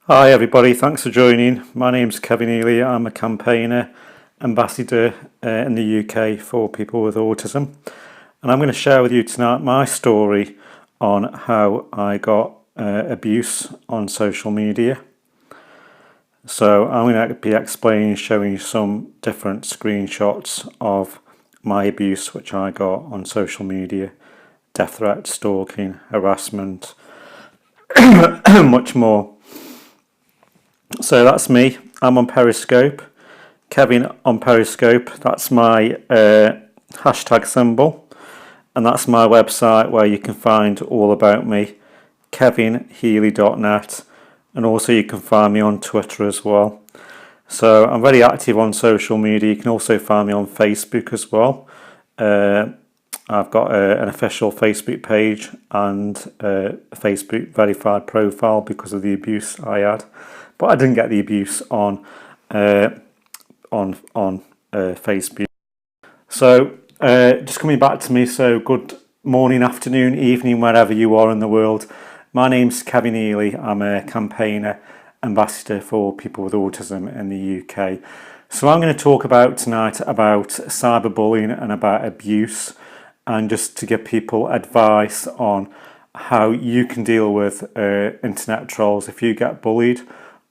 Hi everybody, thanks for joining. My name's Kevin Ely. I'm a campaigner, ambassador in the UK for people with autism. And I'm going to share with you tonight my story on how I got abuse on social media. So I'm going to be explaining, showing you some different screenshots of my abuse which I got on social media. Death threats, stalking, harassment, much more. So that's me. I'm on Periscope. Kevin on Periscope. That's my hashtag symbol. And that's my website where you can find all about me. kevinhealy.net. And also you can find me on Twitter as well. So I'm very active on social media. You can also find me on Facebook as well. I've got an official Facebook page and a Facebook verified profile because of the abuse I had. But I didn't get the abuse on Facebook. So just coming back to me. So good morning, afternoon, evening, wherever you are in the world. My name's Kevin Ely. I'm a campaigner, ambassador for people with autism in the UK. So I'm going to talk about tonight about cyberbullying and about abuse, and just to give people advice on how you can deal with internet trolls if you get bullied,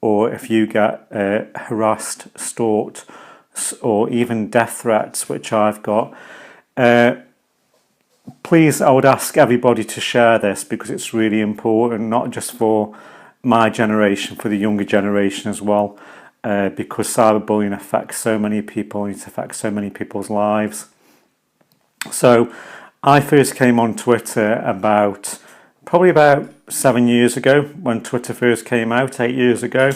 or if you get harassed, stalked, or even death threats, which I've got. Please, I would ask everybody to share this because it's really important, not just for my generation, for the younger generation as well, because cyberbullying affects so many people and it affects so many people's lives. So I first came on Twitter probably about 7 years ago, when Twitter first came out, 8 years ago.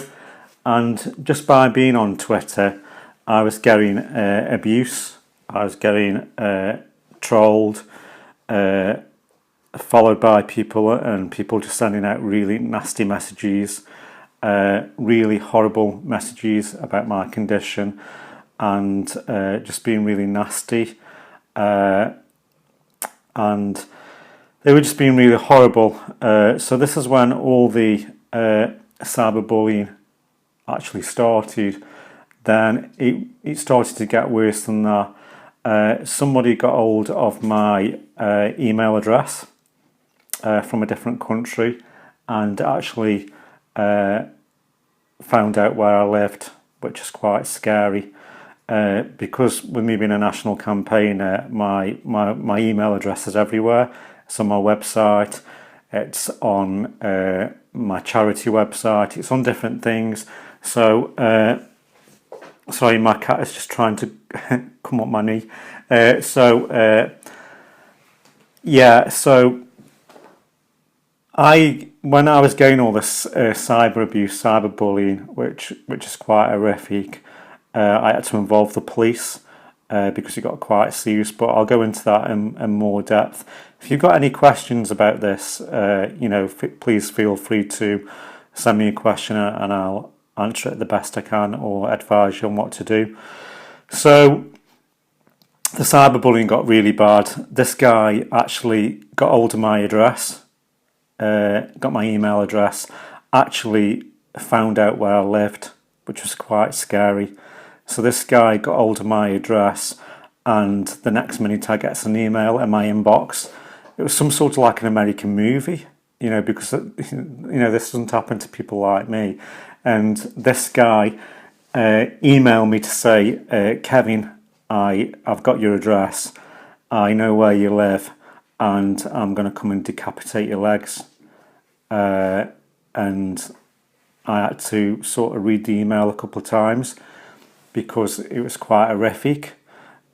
And just by being on Twitter, I was getting abuse. I was getting trolled, followed by people, and people just sending out really nasty messages, really horrible messages about my condition, and just being really nasty. And they were just being really horrible. So this is when all the cyberbullying actually started. Then it started to get worse than that. Somebody got hold of my email address from a different country and actually found out where I lived, which is quite scary. Because with me being a national campaigner, my email address is everywhere. It's on my website, it's on my charity website, it's on different things. So, sorry, my cat is just trying to come up my knee. When I was getting all this cyber abuse, cyberbullying, which is quite horrific, I had to involve the police because it got quite serious, but I'll go into that in more depth. If you've got any questions about this, please feel free to send me a question and I'll answer it the best I can or advise you on what to do. So the cyberbullying got really bad. This guy actually got hold of my address, got my email address, actually found out where I lived, which was quite scary. So this guy got hold of my address, and the next minute I get an email in my inbox. It was some sort of like an American movie, because this doesn't happen to people like me. And this guy emailed me to say, Kevin, I've got your address, I know where you live, and I'm going to come and decapitate your legs. And I had to sort of read the email a couple of times, because it was quite horrific,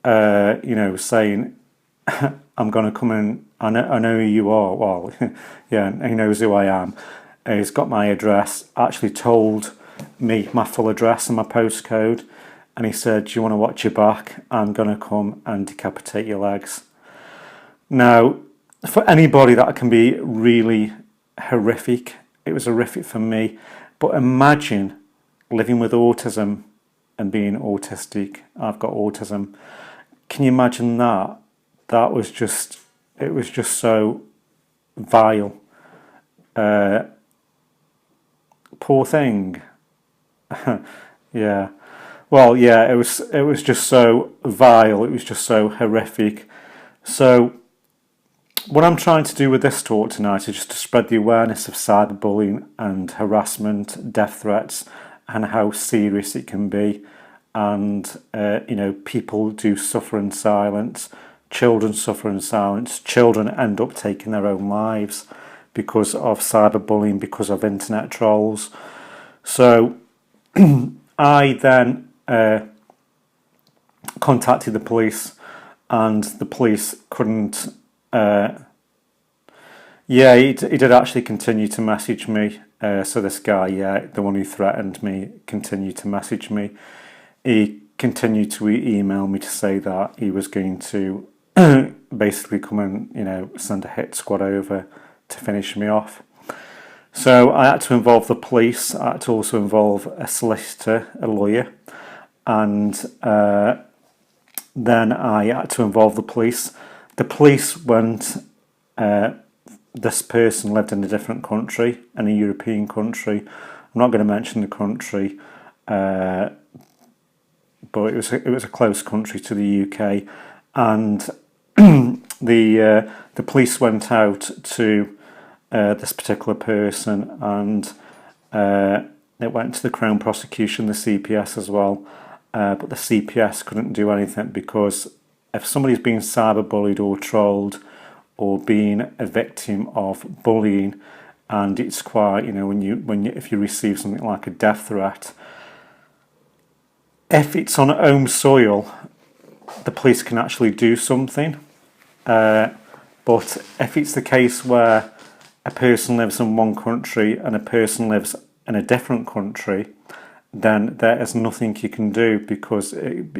saying, I'm going to come in, I know who you are, well, yeah, he knows who I am. He's got my address, actually told me my full address and my postcode, and he said, do you want to watch your back? I'm going to come and decapitate your legs. Now, for anybody, that can be really horrific. It was horrific for me, but imagine living with autism and being autistic. I've got autism. Can you imagine that? It was just so vile. poor thing. Yeah. Well, yeah, it was just so vile. It was just so horrific. So what I'm trying to do with this talk tonight is just to spread the awareness of cyberbullying and harassment, death threats, and how serious it can be. And people do suffer in silence. Children suffer in silence. Children end up taking their own lives because of cyberbullying, because of internet trolls. So I then contacted the police, and the police couldn't. Yeah, he did actually continue to message me. So this guy, yeah, the one who threatened me, continued to message me. He continued to email me to say that he was going to basically come and send a hit squad over to finish me off. So I had to involve the police. I had to also involve a solicitor, a lawyer, and then I had to involve the police. The police went. This person lived in a different country, in a European country. I'm not going to mention the country, but it was a close country to the UK, and the police went out to this particular person, and it went to the Crown Prosecution, the CPS as well, but the CPS couldn't do anything, because if somebody's being cyberbullied or trolled or being a victim of bullying, and it's quite, if you receive something like a death threat, if it's on home soil, the police can actually do something. But if it's the case where a person lives in one country and a person lives in a different country, then there is nothing you can do, because it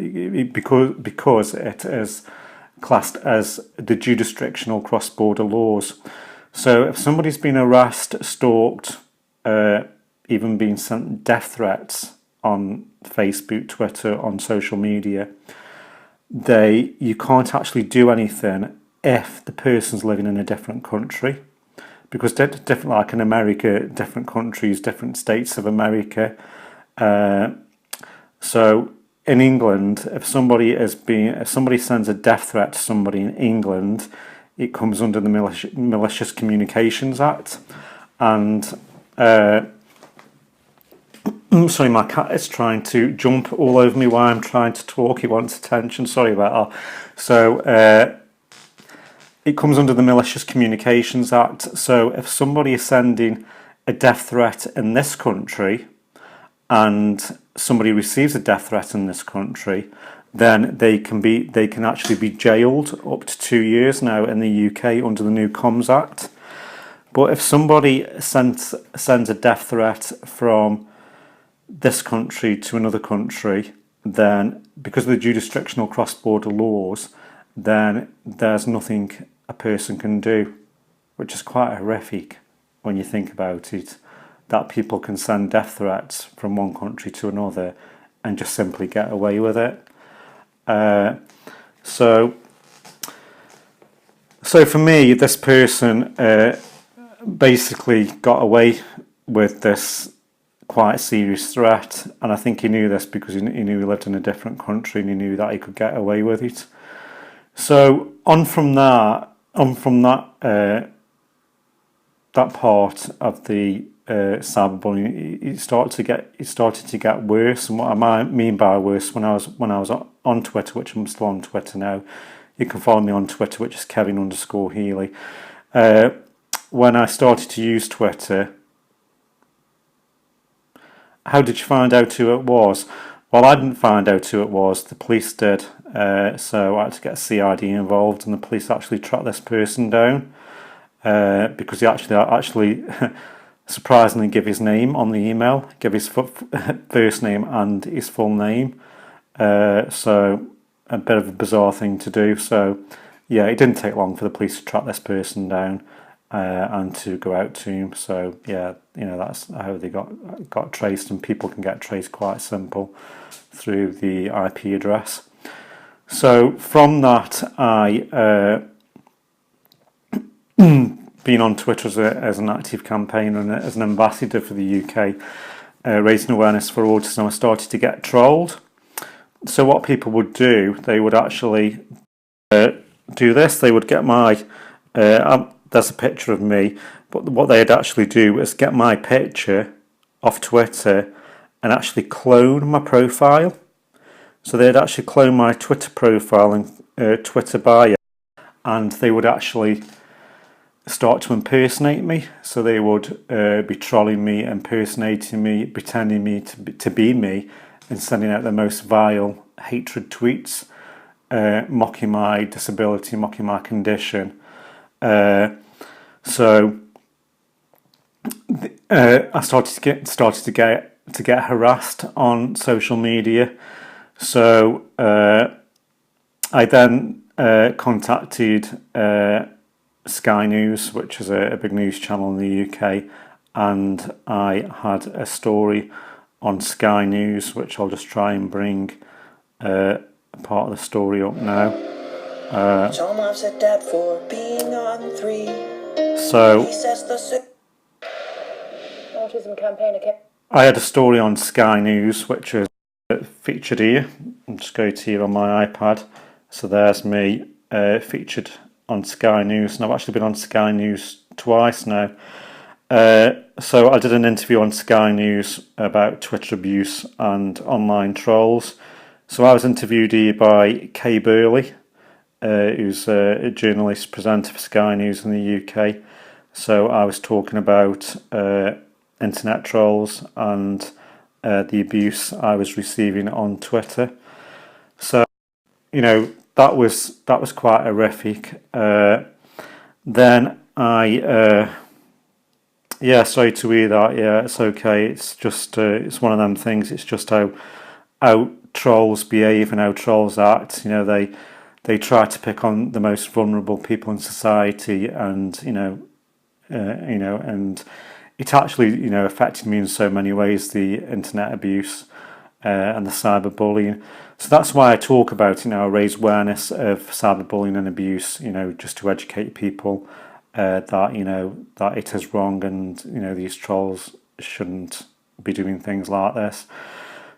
is classed as the jurisdictional cross-border laws. So if somebody's been harassed, stalked, even been sent death threats on Facebook, Twitter, on social media, you can't actually do anything if the person's living in a different country, because different, like in America, different countries, different states of America. So in England, if somebody sends a death threat to somebody in England, it comes under the Malicious Communications Act. And sorry, my cat is trying to jump all over me while I'm trying to talk. He wants attention. Sorry about that. So it comes under the Malicious Communications Act. So if somebody is sending a death threat in this country, and somebody receives a death threat in this country, then they can actually be jailed up to 2 years now in the UK under the new Comms Act. But if somebody sends a death threat from this country to another country, then because of the jurisdictional cross-border laws, then there's nothing a person can do, which is quite horrific when you think about it, that people can send death threats from one country to another and just simply get away with it. So for me, this person basically got away with this quite serious threat, and I think he knew this because he knew he lived in a different country, and he knew that he could get away with it. So from that part of the cyberbullying, it started to get worse. And what I mean by worse, when I was on Twitter, which I'm still on Twitter now, you can follow me on Twitter, which is Kevin_Healy. When I started to use Twitter, how did you find out who it was? Well, I didn't find out who it was. The police did. So I had to get CID involved, and the police actually tracked this person down because he actually surprisingly give his name on the email, give his first name and his full name. So a bit of a bizarre thing to do. So yeah, it didn't take long for the police to track this person down and to go out to him. So yeah, that's how they got traced, and people can get traced quite simple through the IP address. So from that, I been on Twitter as an active campaigner and as an ambassador for the UK, raising awareness for autism, I started to get trolled. So what people would do, they would actually do this. They would get my, there's a picture of me, but what they'd actually do is get my picture off Twitter and actually clone my profile. So they'd actually clone my Twitter profile and Twitter bio, and they would actually start to impersonate me. So they would be trolling me, impersonating me, pretending me to be me, and sending out the most vile hatred tweets, mocking my disability, mocking my condition. So I started to get harassed on social media. So I then contacted Sky News, which is a big news channel in the UK, and I had a story on Sky News, which I'll just try and bring a part of the story up now. Tom laughs at Dad for being on 3. So He says the autism campaigner kept. I had a story on Sky News, which is featured here. I'll just go to here on my iPad. So there's me featured on Sky News, and I've actually been on Sky News twice now. So I did an interview on Sky News about Twitter abuse and online trolls. So I was interviewed here by Kay Burley, who's a journalist presenter for Sky News in the UK. So I was talking about internet trolls and the abuse I was receiving on Twitter. So, you know, that was quite horrific. Then I, yeah, sorry to hear that. Yeah, it's okay. It's just it's one of them things. It's just how trolls behave and how trolls act. You know, they try to pick on the most vulnerable people in society, and and it actually affected me in so many ways. The internet abuse and the cyberbullying. So that's why I talk about I raise awareness of cyberbullying and abuse. Just to educate people that that it is wrong, and these trolls shouldn't be doing things like this.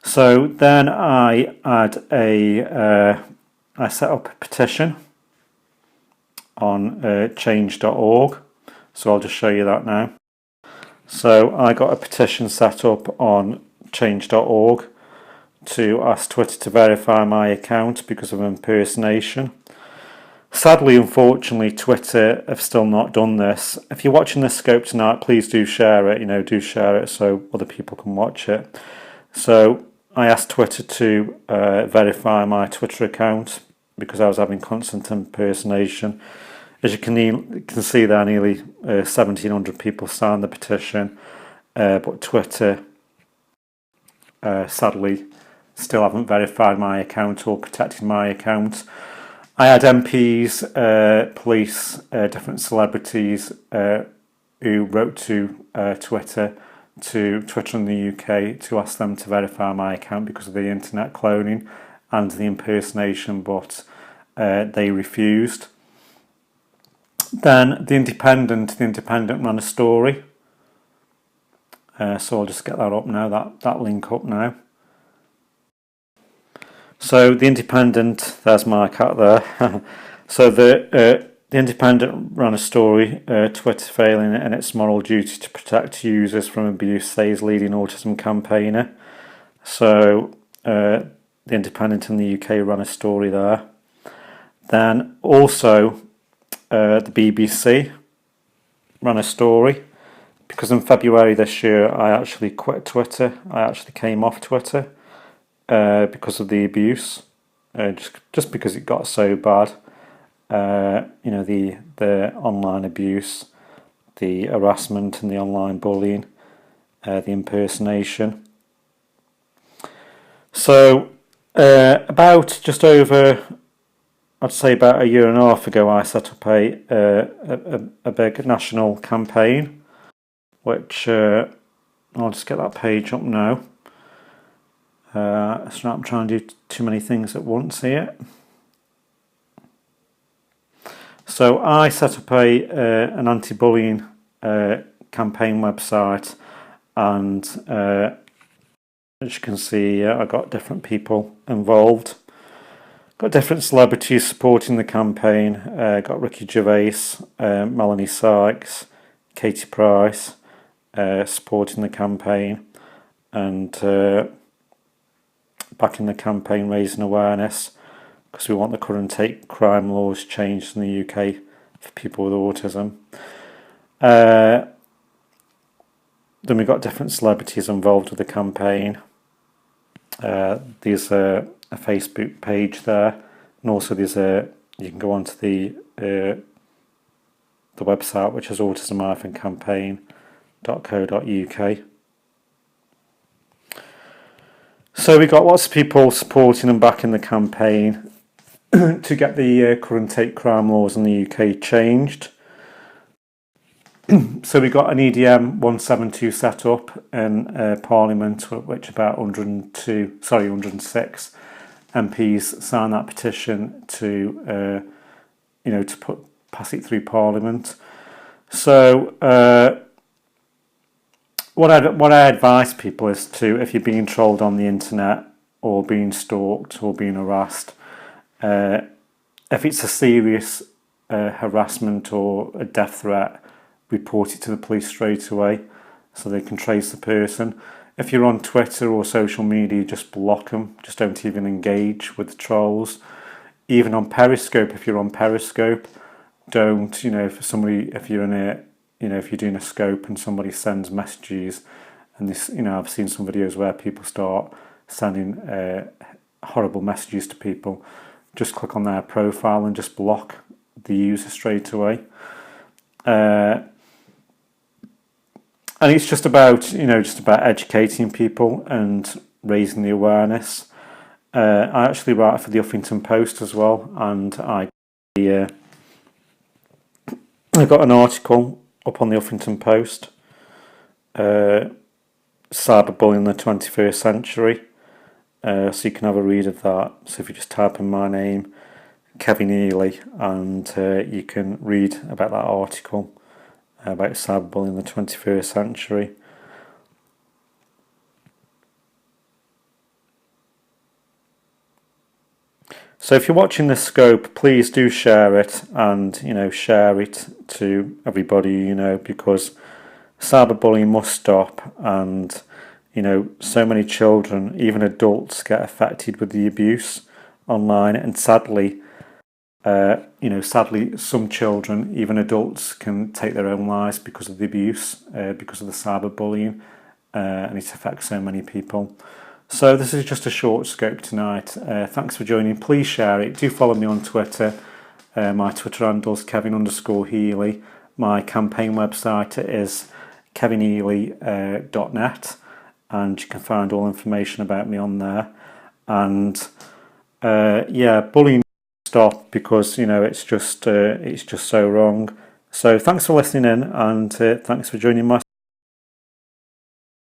So then I had I set up a petition on change.org. So I'll just show you that now. So I got a petition set up on change.org to ask Twitter to verify my account because of impersonation. Sadly, unfortunately, Twitter have still not done this. If you're watching this scope tonight, please do share it. Do share it so other people can watch it. So I asked Twitter to verify my Twitter account because I was having constant impersonation. As you can see there, nearly 1,700 people signed the petition, but Twitter sadly still haven't verified my account or protected my account. I had MPs, police, different celebrities who wrote to Twitter in the UK to ask them to verify my account because of the internet cloning and the impersonation, but they refused. Then the Independent ran a story. So I'll just get that up now, that link up now. So the Independent, there's my cat there. So the Independent ran a story, Twitter failing in its moral duty to protect users from abuse, says leading autism campaigner. So the Independent in the UK ran a story there. Then also the BBC ran a story because in February this year I actually quit Twitter. I actually came off Twitter because of the abuse, just because it got so bad. The online abuse, the harassment and the online bullying, the impersonation. So about just over, I'd say about a year and a half ago, I set up a big national campaign, which I'll just get that page up now. So I'm trying to do too many things at once here. So I set up an anti-bullying campaign website, and as you can see, I got different people involved. Got different celebrities supporting the campaign. Got Ricky Gervais, Melanie Sykes, Katie Price supporting the campaign, and backing the campaign, raising awareness, because we want the current hate crime laws changed in the UK for people with autism. Then we got different celebrities involved with the campaign. There's a Facebook page there, and also there's you can go onto the website, which is autism-campaign.co.uk. So we got lots of people supporting and backing the campaign to get the current hate crime laws in the UK changed. So we got an EDM 172 set up in Parliament, which about 106 MPs signed that petition to pass it through Parliament. So what I advise people is to, if you're being trolled on the internet or being stalked or being harassed, if it's a serious harassment or a death threat, report it to the police straight away so they can trace the person. If you're on Twitter or social media, just block them. Just don't even engage with the trolls. Even on Periscope, if you're on Periscope, don't, if you're in a, if you're doing a scope and somebody sends messages, and this, I've seen some videos where people start sending horrible messages to people, just click on their profile and just block the user straight away. And it's just about educating people and raising the awareness. I actually write for the Huffington Post as well, and I got an article up on the Huffington Post, Cyberbullying in the 21st Century. So you can have a read of that. So if you just type in my name, Kevin Ely, and you can read about that article about cyberbullying in the 21st century. So if you're watching this scope, please do share it, and share it to everybody, because cyberbullying must stop. And so many children, even adults, get affected with the abuse online, and sadly some children, even adults, can take their own lives because of the abuse, because of the cyberbullying, and it affects so many people. So this is just a short scope tonight. Thanks for joining. Please share it. Do follow me on Twitter. My Twitter handle is Kevin_Healy. My campaign website is kevinhealy.net, and you can find all information about me on there. And bullying stop, because it's just so wrong. So thanks for listening in, and thanks for joining my